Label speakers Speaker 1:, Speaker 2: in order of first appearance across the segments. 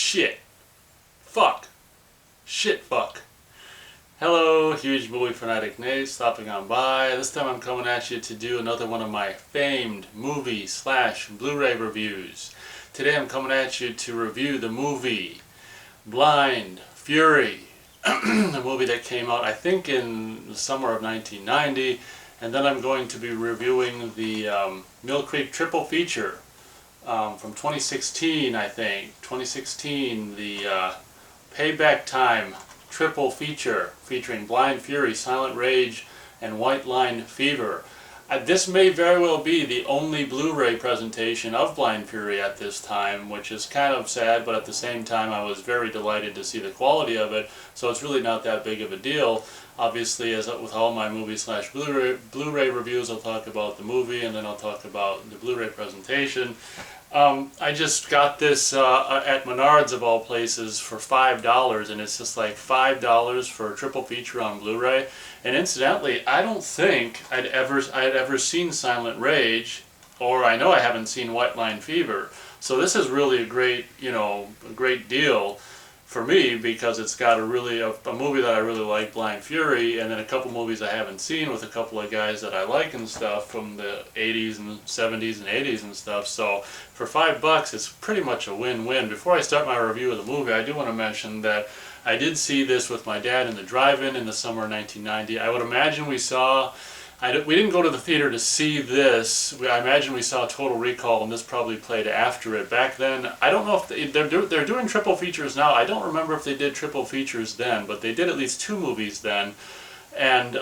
Speaker 1: Shit. Fuck. Shit fuck. Hello, huge movie fanatic Nate, stopping on by. This time I'm coming at you to do another one of my famed movie/Blu-ray reviews. Today I'm coming at you to review the movie Blind Fury. A movie that came out I think in the summer of 1990, and then I'm going to be reviewing the Mill Creek triple feature from 2016, I think. 2016, the Payback Time triple feature featuring Blind Fury, Silent Rage, and White Line Fever. This may very well be the only Blu-ray presentation of Blind Fury at this time, which is kind of sad, but at the same time I was very delighted to see the quality of it, so it's really not that big of a deal. Obviously, as with all my movie/Blu-ray reviews, I'll talk about the movie and then I'll talk about the Blu-ray presentation. I just got this at Menards of all places for $5, and it's just like $5 for a triple feature on Blu-ray. And incidentally, I don't think I'd ever seen Silent Rage, or I know I haven't seen White Line Fever. So this is really a great, a great deal for me, because it's got a movie that I really like, Blind Fury, and then a couple movies I haven't seen with a couple of guys that I like and stuff from the 80s and 70s and 80s and stuff. So for $5, it's pretty much a win-win. Before I start my review of the movie, I do want to mention that I did see this with my dad in the drive-in in the summer of 1990. I would imagine we didn't go to the theater to see this. I imagine we saw Total Recall, and this probably played after it. Back then, I don't know if they're doing triple features now. I don't remember if they did triple features then, but they did at least 2 movies then. And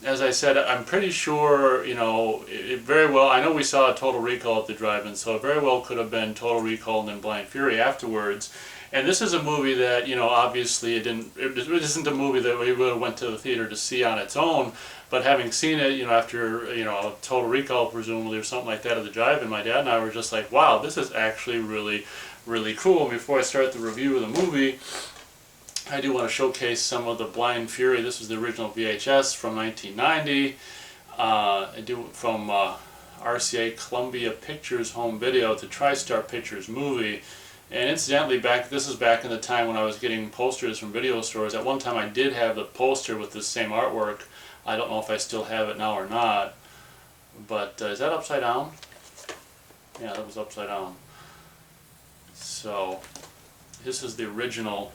Speaker 1: as I said, I'm pretty sure, it very well, I know we saw Total Recall at the drive-in, so it very well could have been Total Recall and then Blind Fury afterwards. And this is a movie that, obviously it isn't a movie that we really went to the theater to see on its own, but having seen it, after, Total Recall presumably or something like that at the drive-in, my dad and I were just like, wow, this is actually really, really cool. And before I start the review of the movie, I do want to showcase some of the Blind Fury. This is the original VHS from 1990. From RCA Columbia Pictures Home Video to TriStar Pictures Movie. And incidentally, this is back in the time when I was getting posters from video stores. At one time I did have the poster with the same artwork. I don't know if I still have it now or not. But is that upside down? Yeah, that was upside down. So this is the original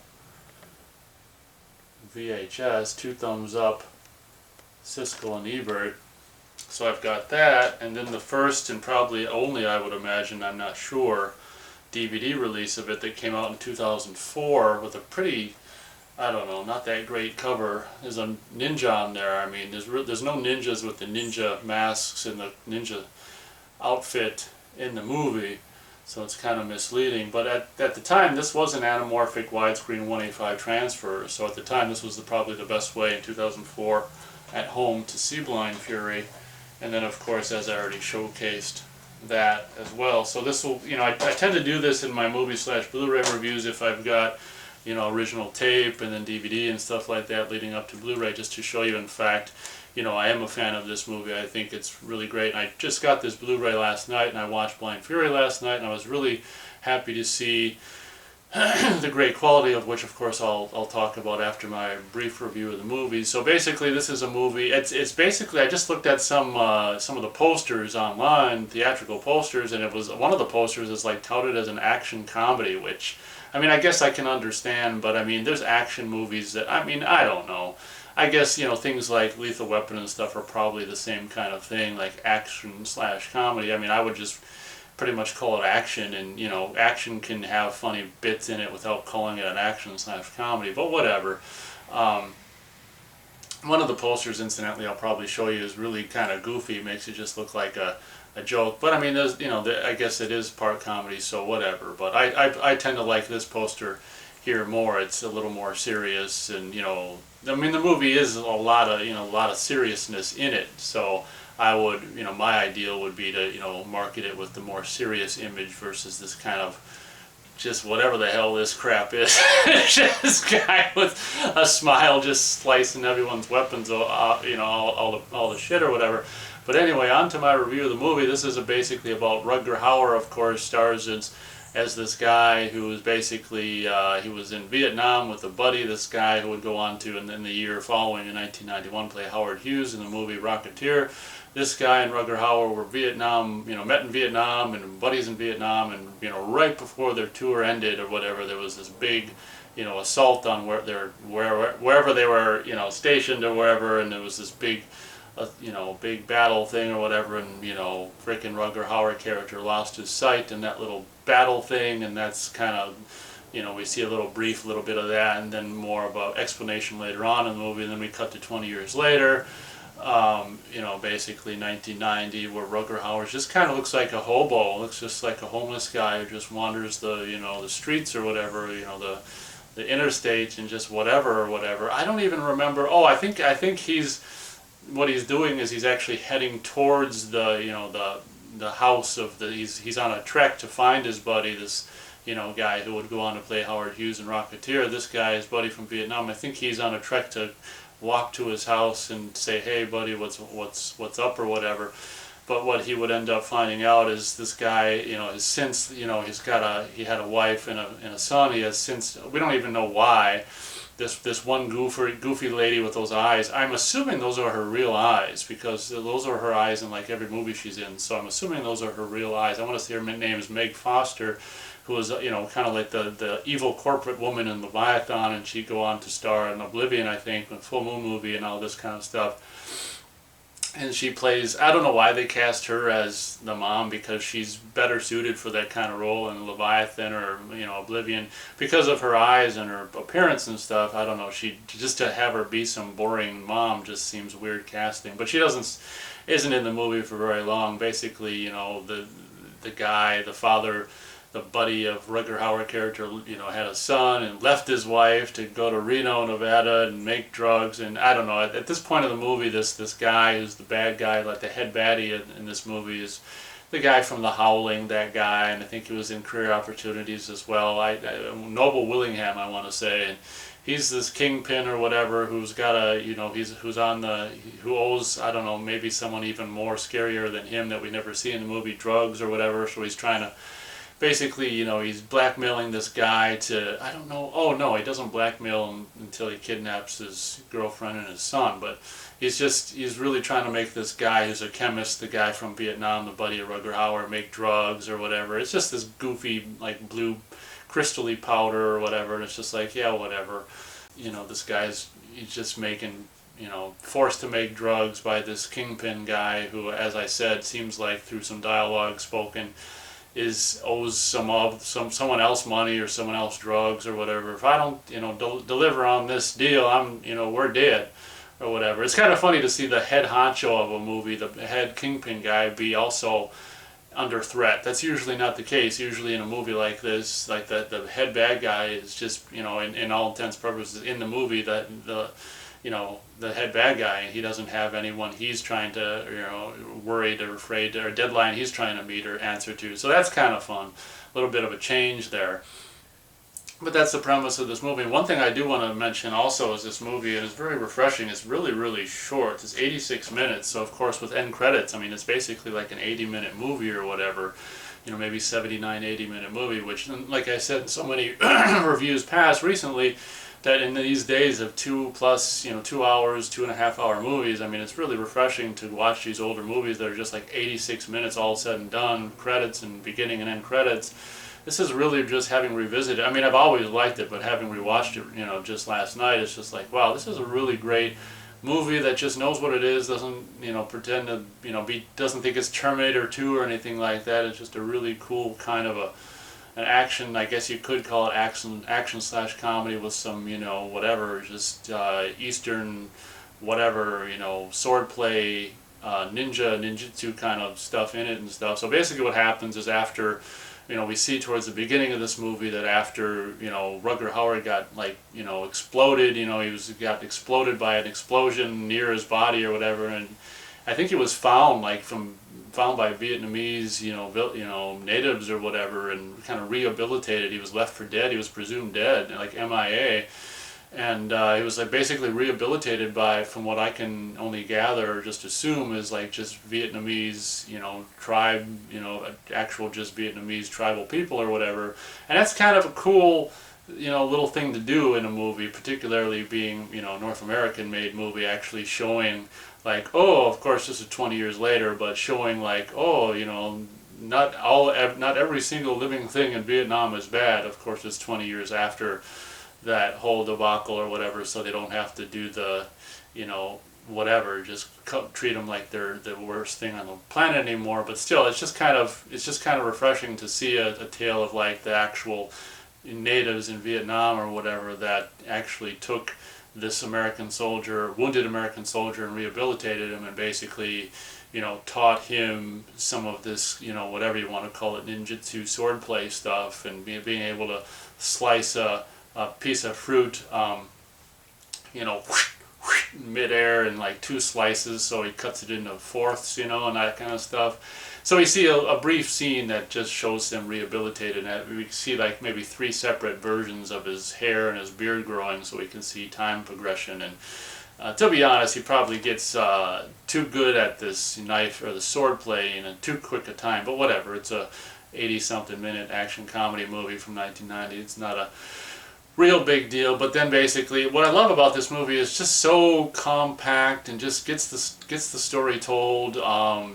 Speaker 1: VHS, 2 thumbs up, Siskel and Ebert. So I've got that, and then the first and probably only, I would imagine, I'm not sure, DVD release of it that came out in 2004 with a pretty, I don't know, not that great cover. There's a ninja on there. I mean, there's no ninjas with the ninja masks and the ninja outfit in the movie, so it's kind of misleading. But at the time, this was an anamorphic widescreen 185 transfer, so at the time this was probably the best way in 2004 at home to see Blind Fury. And then of course, as I already showcased, that as well. So this will, I tend to do this in my movie/Blu-ray reviews if I've got, original tape and then DVD and stuff like that leading up to Blu-ray, just to show you, in fact, I am a fan of this movie. I think it's really great. And I just got this Blu-ray last night, and I watched Blind Fury last night, and I was really happy to see the great quality of which, of course, I'll talk about after my brief review of the movie. So basically, this is a movie. It's basically, I just looked at some of the posters online, theatrical posters, and it was one of the posters is like touted as an action comedy, which, I mean, I guess I can understand, but I mean, there's action movies that, I mean, I don't know. I guess, things like Lethal Weapon and stuff are probably the same kind of thing, like action/comedy. I mean, I would just pretty much call it action, and action can have funny bits in it without calling it an action/comedy, but whatever. One of the posters, incidentally, I'll probably show you, is really kind of goofy. It makes it just look like a joke, but I mean, there's, I guess it is part comedy, so whatever. But I tend to like this poster here more. It's a little more serious, and I mean, the movie is a lot of seriousness in it, so I would, my ideal would be to, market it with the more serious image versus this kind of just whatever the hell this crap is. This guy with a smile just slicing everyone's weapons, all the shit or whatever. But anyway, on to my review of the movie. This is basically about Rutger Hauer, of course, stars as as this guy who was basically, he was in Vietnam with a buddy, this guy who would go on to, and then the year following in 1991, play Howard Hughes in the movie Rocketeer. This guy and Rutger Hauer were Vietnam, met in Vietnam and buddies in Vietnam, and right before their tour ended or whatever, there was this big, assault on wherever they were, stationed or wherever, and there was this big, big battle thing or whatever, and frickin' Rutger Hauer character lost his sight in that little battle thing, and that's kind of, we see a little bit of that, and then more about explanation later on in the movie, and then we cut to 20 years later, basically 1990, where Rutger Hauer just kind of looks like a hobo, looks just like a homeless guy who just wanders the, the streets or whatever, the interstate and just whatever. I don't even remember. Oh, I think what he's doing is he's actually heading towards the house of he's on a trek to find his buddy, this guy who would go on to play Howard Hughes in Rocketeer. This guy, his buddy from Vietnam, I think he's on a trek to walk to his house and say, hey buddy, what's up or whatever. But what he would end up finding out is this guy, has since, he had a wife and a son. He has since, we don't even know why, this one goofy lady with those eyes. I'm assuming those are her real eyes, because those are her eyes in like every movie she's in. So I'm assuming those are her real eyes. I want to say her name is Meg Foster, who was, kind of like the evil corporate woman in Leviathan, and she'd go on to star in Oblivion, I think, a Full Moon movie and all this kind of stuff. And she plays, I don't know why they cast her as the mom, because she's better suited for that kind of role in Leviathan or, Oblivion, because of her eyes and her appearance and stuff. I don't know, just to have her be some boring mom just seems weird casting. But she isn't in the movie for very long. Basically, the guy, the father, the buddy of Rutger Hauer character, had a son and left his wife to go to Reno, Nevada and make drugs. And I don't know, at this point of the movie, this guy who's the bad guy, like the head baddie in this movie, is the guy from The Howling, that guy, and I think he was in Career Opportunities as well. Noble Willingham, I want to say. And he's this kingpin or whatever who's got who owes, I don't know, maybe someone even more scarier than him that we never see in the movie, drugs or whatever. So he's trying to, basically, he's blackmailing this guy to, I don't know, oh no, he doesn't blackmail him until he kidnaps his girlfriend and his son, but he's really trying to make this guy who's a chemist, the guy from Vietnam, the buddy of Rutger Hauer, make drugs or whatever. It's just this goofy, like, blue crystally powder or whatever, and it's just like, yeah, whatever. This he's just making, forced to make drugs by this kingpin guy who, as I said, seems like through some dialogue spoken, owes someone else money or someone else drugs or whatever. If I don't, deliver on this deal, we're dead or whatever. It's kind of funny to see the head honcho of a movie, the head kingpin guy, be also under threat. That's usually not the case. Usually in a movie like this, like the head bad guy is just, in all intents and purposes in the movie, that the head bad guy, he doesn't have anyone he's trying to, worried or afraid, or a deadline he's trying to meet or answer to. So that's kind of fun. A little bit of a change there. But that's the premise of this movie. And one thing I do want to mention also is this movie, and it's very refreshing, it's really, really short. It's 86 minutes, so of course with end credits, I mean, it's basically like an 80-minute movie or whatever, maybe 79, 80-minute movie, which, like I said in so many reviews past recently, that in these days of 2 plus, 2 hours, 2.5 hour movies, I mean, it's really refreshing to watch these older movies that are just like 86 minutes all said and done, credits and beginning and end credits. This is really just having revisited. I mean, I've always liked it, but having rewatched it, just last night, it's just like, wow, this is a really great movie that just knows what it is, doesn't, pretend to, doesn't think it's Terminator 2 or anything like that. It's just a really cool kind of an action, I guess you could call it action/comedy with some, whatever, just Eastern, whatever, swordplay, ninjutsu kind of stuff in it and stuff. So basically what happens is after, we see towards the beginning of this movie that after, Rutger Hauer got, like, exploded, got exploded by an explosion near his body or whatever, and I think he was found by Vietnamese, natives or whatever, and kind of rehabilitated. He was left for dead. He was presumed dead, like MIA. and he was like basically rehabilitated by, from what I can only gather or just assume, is like just Vietnamese, tribe, actual just Vietnamese tribal people or whatever. And that's kind of a cool, little thing to do in a movie, particularly being, North American made movie, actually showing like, oh, of course this is 20 years later, but showing like, oh, not every single living thing in Vietnam is bad. Of course, it's 20 years after that whole debacle or whatever, so they don't have to do the, whatever, just treat them like they're the worst thing on the planet anymore. But still, it's just kind of refreshing to see a tale of like the actual natives in Vietnam or whatever that actually took this wounded American soldier, and rehabilitated him, and basically, taught him some of this, whatever you want to call it, ninjutsu swordplay stuff, and being able to slice a piece of fruit, midair in like 2 slices, so he cuts it into fourths, and that kind of stuff. So we see a brief scene that just shows him rehabilitated, and we see like maybe 3 separate versions of his hair and his beard growing, so we can see time progression. And to be honest, he probably gets too good at this knife or the sword play in too quick a time, but whatever. It's a 80-something minute action comedy movie from 1990. It's not a real big deal. But then basically what I love about this movie is just so compact, and just gets the story told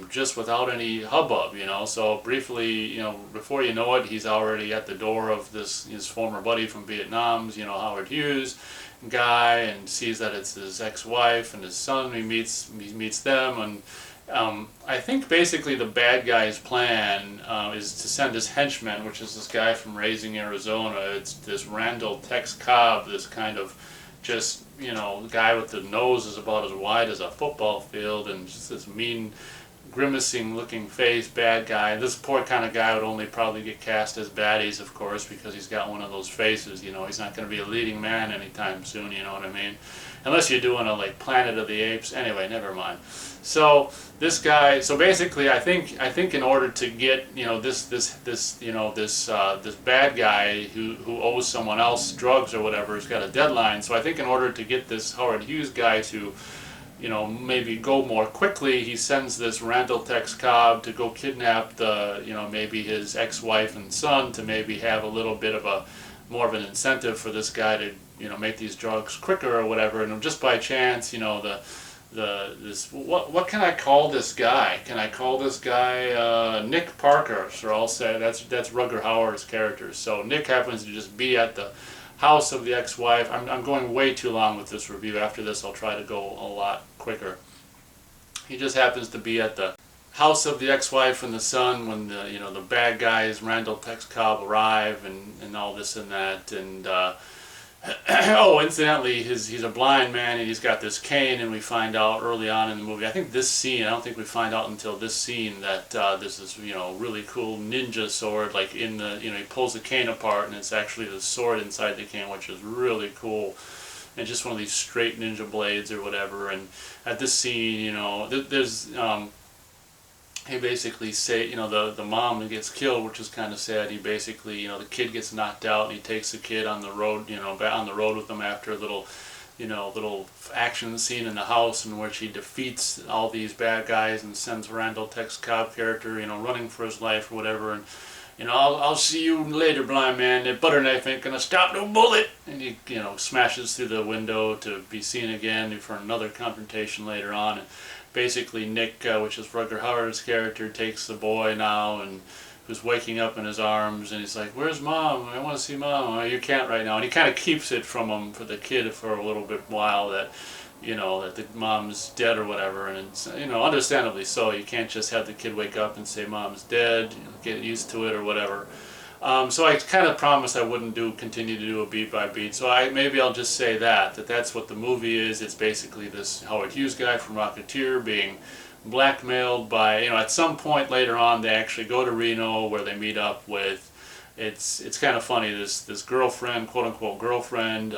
Speaker 1: just without any hubbub, So briefly, before you know it, he's already at the door of his former buddy from Vietnam's, Howard Hughes guy, and sees that it's his ex-wife and his son. He meets them, and I think basically the bad guy's plan is to send his henchman, which is this guy from Raising Arizona. It's this Randall Tex Cobb, this kind of just, guy with the nose is about as wide as a football field, and just this mean, grimacing looking face bad guy. This poor kind of guy would only probably get cast as baddies, of course, because he's got one of those faces. He's not going to be a leading man anytime soon, you know what I mean? Unless you're doing a like Planet of the Apes. Anyway, never mind. So this guy, so basically, I think in order to get this bad guy who owes someone else drugs or whatever, has got a deadline. So I think in order to get this Howard Hughes guy to maybe go more quickly, he sends this Randall Tex Cobb to go kidnap maybe his ex-wife and son, to maybe have a little bit of more of an incentive for this guy to make these drugs quicker or whatever. And just by chance, what can I call this guy? Can I call this guy Nick Parker? So I'll say that's Rutger Hauer's character. So Nick happens to just be at the house of the ex-wife. I'm going way too long with this review. After this, I'll try to go a lot quicker. He just happens to be at the house of the ex-wife and the son when the bad guys, Randall Tex Cobb, arrive, and all this and that. And oh, incidentally, he's a blind man, and he's got this cane, and we find out early on in the movie, I don't think we find out until this scene that this is, really cool ninja sword, like in the, he pulls the cane apart, and it's actually the sword inside the cane, which is really cool, and just one of these straight ninja blades or whatever. And at this scene, there's, he basically the mom gets killed, which is kind of sad. He basically, the kid gets knocked out, and he takes the kid on the road, on the road with him after a little action scene in the house in which he defeats all these bad guys and sends Randall Tex Cobb character, running for his life or whatever. And I'll see you later, blind man. That butter knife ain't gonna stop no bullet. And he, smashes through the window to be seen again for another confrontation later on. And basically Nick, which is Rutger Hauer's character, takes the boy now, and who's waking up in his arms, and he's like, "Where's mom? I want to see mom." "Oh, you can't right now." And he kind of keeps it from him, for the kid, for a little bit while, that that the mom's dead or whatever. And it's, understandably so. You can't just have the kid wake up and say mom's dead, get used to it or whatever. So I kind of promised I wouldn't continue to do a beat by beat. So maybe I'll just say that's what the movie is. It's basically this Howard Hughes guy from Rocketeer being blackmailed by, at some point later on, they actually go to Reno, where they meet up with, it's kind of funny, this girlfriend, quote unquote girlfriend,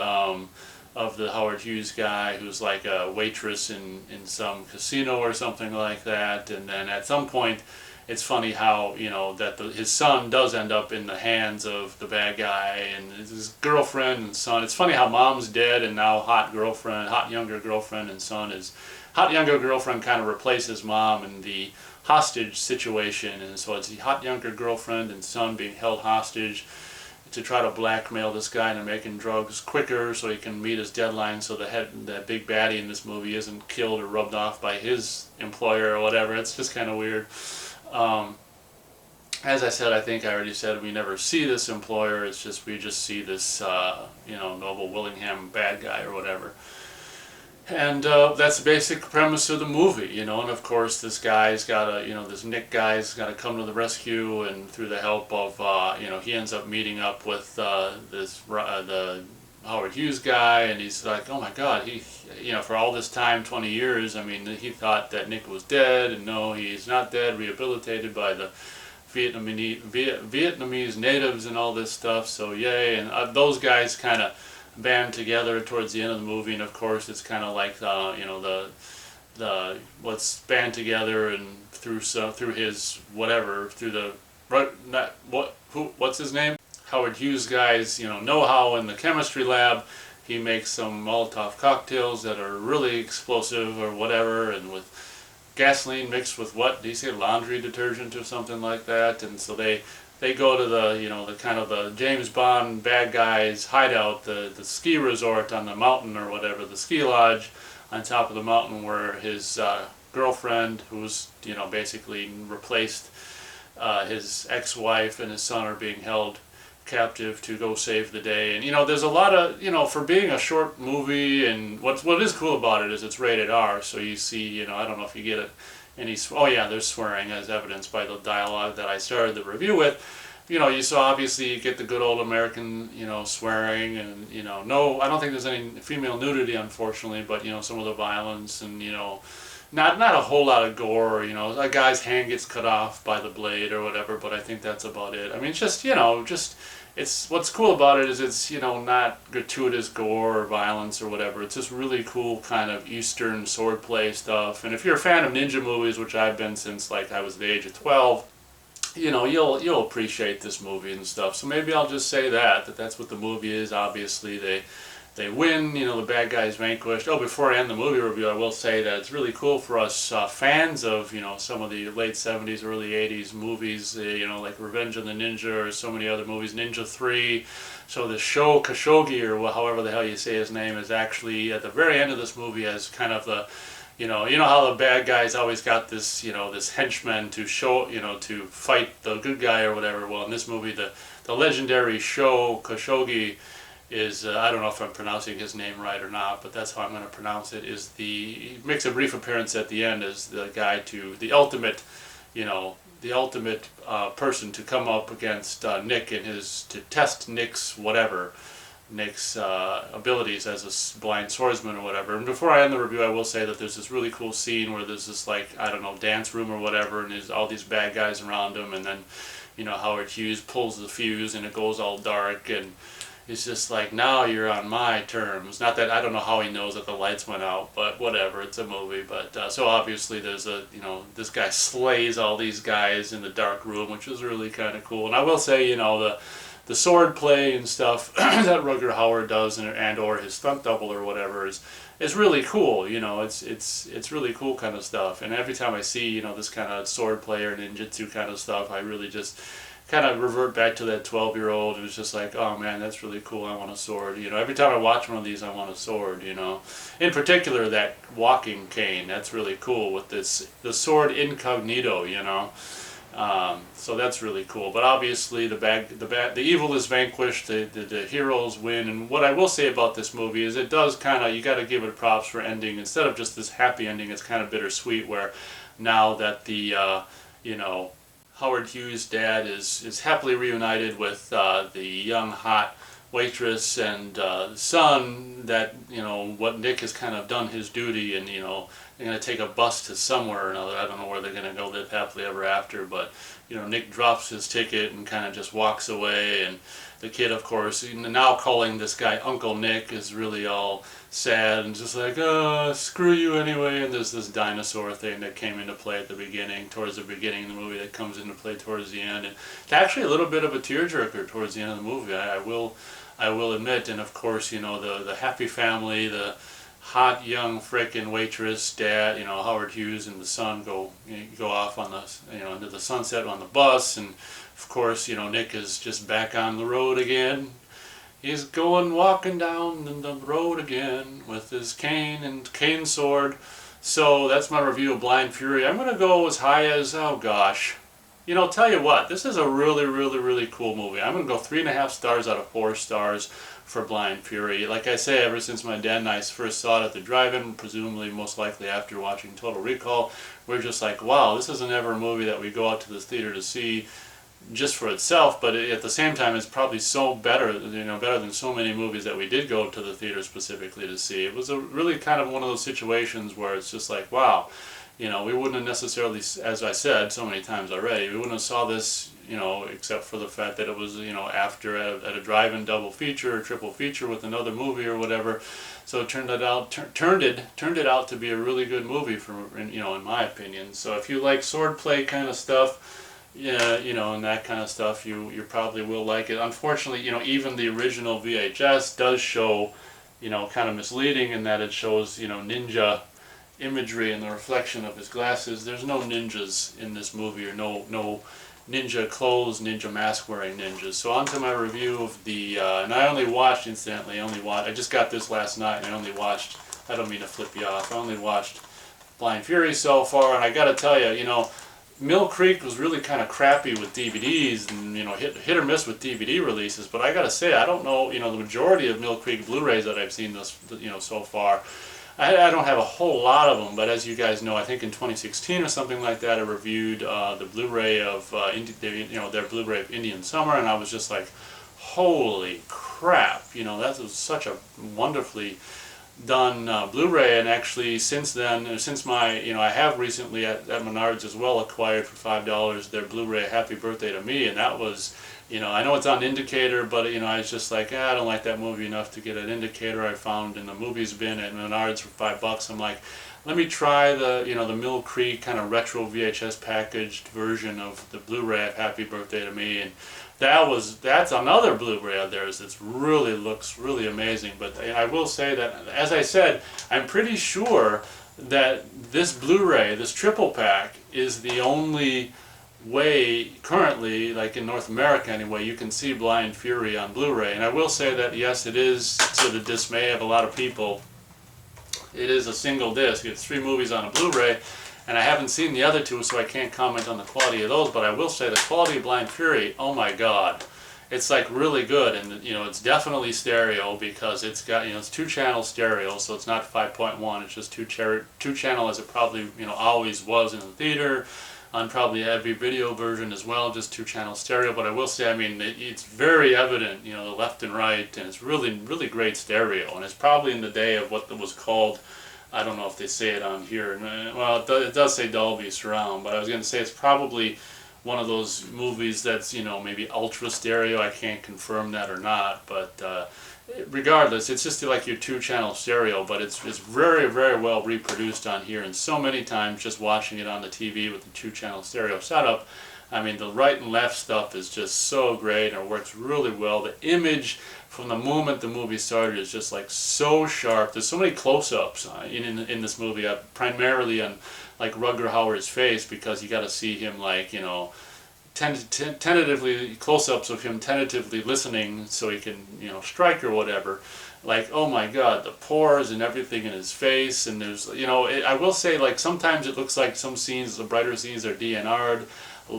Speaker 1: of the Howard Hughes guy, who's like a waitress in some casino or something like that. And then at some point it's funny how, you know, that his son does end up in the hands of the bad guy, and his girlfriend and son. It's funny how mom's dead and now hot younger girlfriend and son is, hot younger girlfriend kind of replaces mom in the hostage situation, and so it's the hot younger girlfriend and son being held hostage to try to blackmail this guy into making drugs quicker so he can meet his deadline, so that big baddie in this movie isn't killed or rubbed off by his employer or whatever. It's just kind of weird. As I said, I think I already said, we never see this employer. It's just, we just see this, you know, Noble Willingham bad guy or whatever. And that's the basic premise of the movie, you know. And of course, this guy's got to, you know, this Nick guy's got to come to the rescue, and through the help of, you know, he ends up meeting up with the Howard Hughes guy, and he's like, oh my God, he, you know, for all this time, 20 years, I mean, he thought that Nick was dead, and no, he's not dead, rehabilitated by the Vietnamese natives and all this stuff. So yay, and those guys kind of band together towards the end of the movie, and of course it's kind of like you know, the let's band together, and through his whatever, through the what's his name, Howard Hughes guy's, you know-how in the chemistry lab, he makes some Molotov cocktails that are really explosive or whatever, and with gasoline mixed with, what did he say, laundry detergent or something like that. And so they go to the, you know, the kind of the James Bond bad guys hideout, the ski resort on the mountain or whatever, the ski lodge on top of the mountain, where his girlfriend, who's, you know, basically replaced his ex-wife, and his son are being held captive to go save the day. And, you know, there's a lot of, you know, for being a short movie, and what is cool about it is it's rated R, so you see, you know, I don't know if you get it, oh yeah, there's swearing, as evidenced by the dialogue that I started the review with. You know, you saw, obviously, you get the good old American, you know, swearing, and, you know, no, I don't think there's any female nudity, unfortunately, but, you know, some of the violence, and, you know, not a whole lot of gore. You know, a guy's hand gets cut off by the blade or whatever, but I think that's about it. I mean, it's just, you know, it's, what's cool about it is it's, you know, not gratuitous gore or violence or whatever. It's just really cool kind of Eastern swordplay stuff. And if you're a fan of ninja movies, which I've been since, like, I was the age of 12, you know, you'll appreciate this movie and stuff. So maybe I'll just say that's what the movie is. Obviously, they win, you know, the bad guy is vanquished. Oh, before I end the movie review, I will say that it's really cool for us fans of, you know, some of the late 70s, early 80s movies, you know, like Revenge of the Ninja or so many other movies, Ninja 3. So the show Khashoggi, or however the hell you say his name, is actually at the very end of this movie as kind of the, you know how the bad guys always got this, you know, this henchman to show, you know, to fight the good guy or whatever. Well, in this movie, the legendary show Khashoggi is, I don't know if I'm pronouncing his name right or not, but that's how I'm going to pronounce it, he makes a brief appearance at the end as the guy the ultimate, you know, the ultimate person to come up against Nick and to test Nick's abilities as a blind swordsman or whatever. And before I end the review, I will say that there's this really cool scene where there's this, like, I don't know, dance room or whatever, and there's all these bad guys around him, and then, you know, Howard Hughes pulls the fuse and it goes all dark, and it's just like, now you're on my terms. Not that, I don't know how he knows that the lights went out, but whatever, it's a movie. But so obviously there's you know, this guy slays all these guys in the dark room, which is really kind of cool. And I will say, you know, the sword play and stuff that Rutger Hauer does, and or his stunt double or whatever, is really cool. You know, it's really cool kind of stuff. And every time I see, you know, this kind of sword play or ninjutsu kind of stuff, I really just kind of revert back to that 12-year-old who's just like, oh man, that's really cool, I want a sword. You know, every time I watch one of these, I want a sword, you know. In particular, that walking cane, that's really cool, with the sword incognito, you know. So that's really cool. But obviously the evil is vanquished, the heroes win. And what I will say about this movie is it does kind of, you got to give it props for ending. Instead of just this happy ending, it's kind of bittersweet, where now that the you know, Howard Hughes' dad is happily reunited with the young hot waitress, and son, that, you know, what Nick has kind of done his duty, and, you know, they're going to take a bus to somewhere or another. I don't know where they're going to go live happily ever after, but, you know, Nick drops his ticket and kind of just walks away, and the kid, of course, now calling this guy Uncle Nick is really all sad and just like, oh, screw you anyway. And there's this dinosaur thing that came into play at the beginning, towards the beginning of the movie, that comes into play towards the end. And it's actually a little bit of a tearjerker towards the end of the movie, I will admit. And of course, you know, the happy family, the hot young frickin' waitress, dad, you know, Howard Hughes and the son go off on the, you know, into the sunset on the bus, and of course, you know, Nick is just back on the road again. He's walking down the road again with his cane and cane sword. So that's my review of Blind Fury. I'm gonna go as high as, oh gosh, you know, tell you what, this is a really, really, really cool movie. I'm gonna go 3.5 stars out of 4 stars for Blind Fury. Like I say, ever since my dad and I first saw it at the drive-in, presumably most likely after watching Total Recall, we're just like, wow, this isn't ever a movie that we go out to the theater to see just for itself, but at the same time it's probably so better, you know, better than so many movies that we did go to the theater specifically to see. It was a really kind of one of those situations where it's just like, wow, you know, we wouldn't have necessarily, as I said so many times already, we wouldn't have saw this, you know, except for the fact that it was, you know, after at a drive-in double feature or triple feature with another movie or whatever. So it turned it out to be a really good movie, you know, in my opinion. So if you like swordplay kind of stuff, yeah, you know, and that kind of stuff, you probably will like it. Unfortunately, you know, even the original VHS does show, you know, kind of misleading in that it shows, you know, ninja imagery in the reflection of his glasses. There's no ninjas in this movie, or no ninja clothes, ninja mask wearing ninjas. So on to my review of the, and I only watched, incidentally, I just got this last night and I only watched, I don't mean to flip you off, I only watched Blind Fury so far, and I gotta tell you, you know, Mill Creek was really kind of crappy with DVDs, and, you know, hit or miss with DVD releases, but I gotta say, I don't know, you know, the majority of Mill Creek Blu-rays that I've seen you know, so far, I don't have a whole lot of them, but as you guys know, I think in 2016 or something like that, I reviewed the Blu-ray of, you know, their Blu-ray of Indian Summer, and I was just like, holy crap, you know, that was such a wonderfully done Blu-ray. And actually since then, since my, you know, I have recently at Menards as well acquired for $5 their Blu-ray Happy Birthday to Me, and that was, you know, I know it's on Indicator, but, you know, I was just like, I don't like that movie enough to get an Indicator. I found in the movies bin at Menards for $5. I'm like, let me try the, you know, the Mill Creek kind of retro VHS packaged version of the Blu-ray of Happy Birthday to Me, and that's another Blu-ray of theirs that really looks really amazing. But I will say that, as I said, I'm pretty sure that this Blu-ray, this triple pack, is the only way currently, like in North America anyway, you can see Blind Fury on Blu-ray. And I will say that, yes, it is, to the dismay of a lot of people, it is a single disc. It's 3 movies on a Blu-ray, and I haven't seen the other 2, so I can't comment on the quality of those, but I will say the quality of Blind Fury, oh my god, it's like really good. And, you know, it's definitely stereo, because it's got, you know, it's 2-channel stereo, so it's not 5.1, it's just 2-channel as it probably, you know, always was in the theater, on probably every video version as well, just 2-channel stereo. But I will say, I mean, it's very evident, you know, the left and right, and it's really, really great stereo, and it's probably in the day of what was called, I don't know if they say it on here, well, it does say Dolby Surround, but I was going to say it's probably one of those movies that's, you know, maybe ultra stereo. I can't confirm that or not, but regardless, it's just like your 2-channel stereo, but it's very, very well reproduced on here, and so many times just watching it on the TV with the 2-channel stereo setup, I mean, the right and left stuff is just so great, and it works really well. The image from the moment the movie started is just like so sharp. There's so many close-ups in this movie, primarily on like Rutger Hauer's face, because you got to see him, like, you know, tentatively, close-ups of him tentatively listening so he can, you know, strike or whatever. Like, oh my god, the pores and everything in his face. And there's, you know, I will say, like, sometimes it looks like some scenes, the brighter scenes, are DNR'd.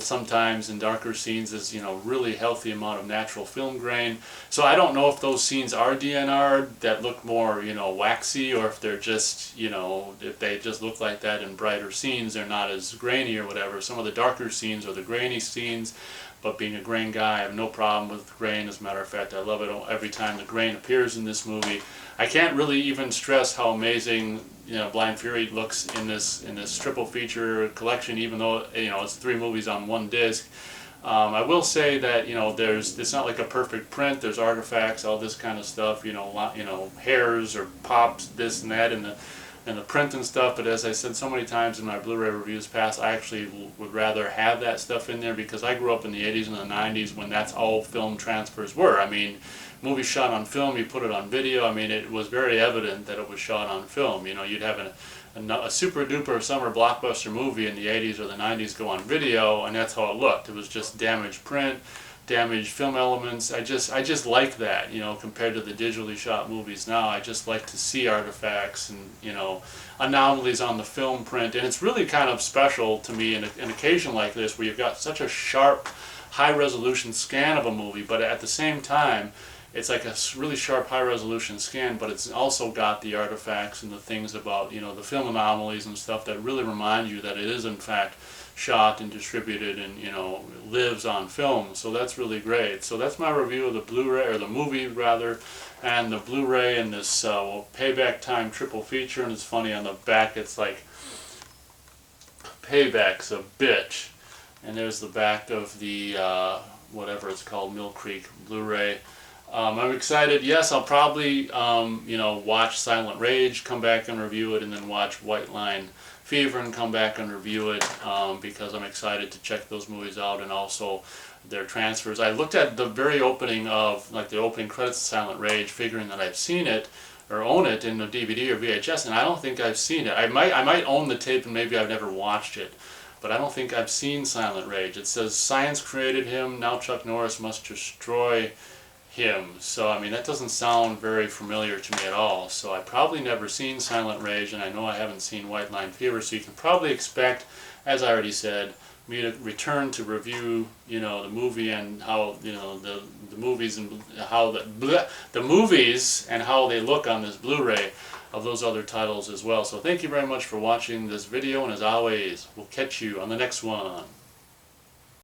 Speaker 1: Sometimes in darker scenes is, you know, really healthy amount of natural film grain. So I don't know if those scenes are DNR'd that look more, you know, waxy, or if they're just, you know, if they just look like that in brighter scenes, they're not as grainy or whatever. Some of the darker scenes are the grainy scenes, but being a grain guy, I have no problem with grain. As a matter of fact, I love it every time the grain appears in this movie. I can't really even stress how amazing, you know, Blind Fury looks in this triple feature collection, even though, you know, it's 3 movies on 1 disc. I will say that, you know, it's not like a perfect print. There's artifacts, all this kind of stuff, you know, hairs or pops, this and that, and the print and stuff. But as I said so many times in my Blu-ray reviews past, I actually would rather have that stuff in there, because I grew up in the 80s and the 90s when that's all film transfers were. I mean, movies shot on film, you put it on video. I mean, it was very evident that it was shot on film. You know, you'd have a super duper summer blockbuster movie in the 80s or the 90s go on video, and that's how it looked. It was just damaged print, damaged film elements. I just like that, you know, compared to the digitally shot movies now. I just like to see artifacts and, you know, anomalies on the film print. And it's really kind of special to me in an occasion like this, where you've got such a sharp, high resolution scan of a movie, but at the same time it's like a really sharp, high-resolution scan, but it's also got the artifacts and the things about, you know, the film anomalies and stuff that really remind you that it is, in fact, shot and distributed and, you know, lives on film. So that's really great. So that's my review of the Blu-ray, or the movie, rather, and the Blu-ray and this Payback Time triple feature. And it's funny, on the back it's like, Payback's a bitch. And there's the back of the, whatever it's called, Mill Creek Blu-ray. I'm excited. Yes, I'll probably, you know, watch Silent Rage, come back and review it, and then watch White Line Fever and come back and review it, because I'm excited to check those movies out, and also their transfers. I looked at the very opening of, like, the opening credits of Silent Rage, figuring that I've seen it or own it in a DVD or VHS, and I don't think I've seen it. I might own the tape, and maybe I've never watched it, but I don't think I've seen Silent Rage. It says science created him, now Chuck Norris must destroy him. So I mean, that doesn't sound very familiar to me at all. So I've probably never seen Silent Rage, and I know I haven't seen White Line Fever, so you can probably expect, as I already said, me to return to review, you know, the movie and how, you know, the movies and how the movies and how they look on this Blu-ray of those other titles as well. So thank you very much for watching this video, and as always, we'll catch you on the next one.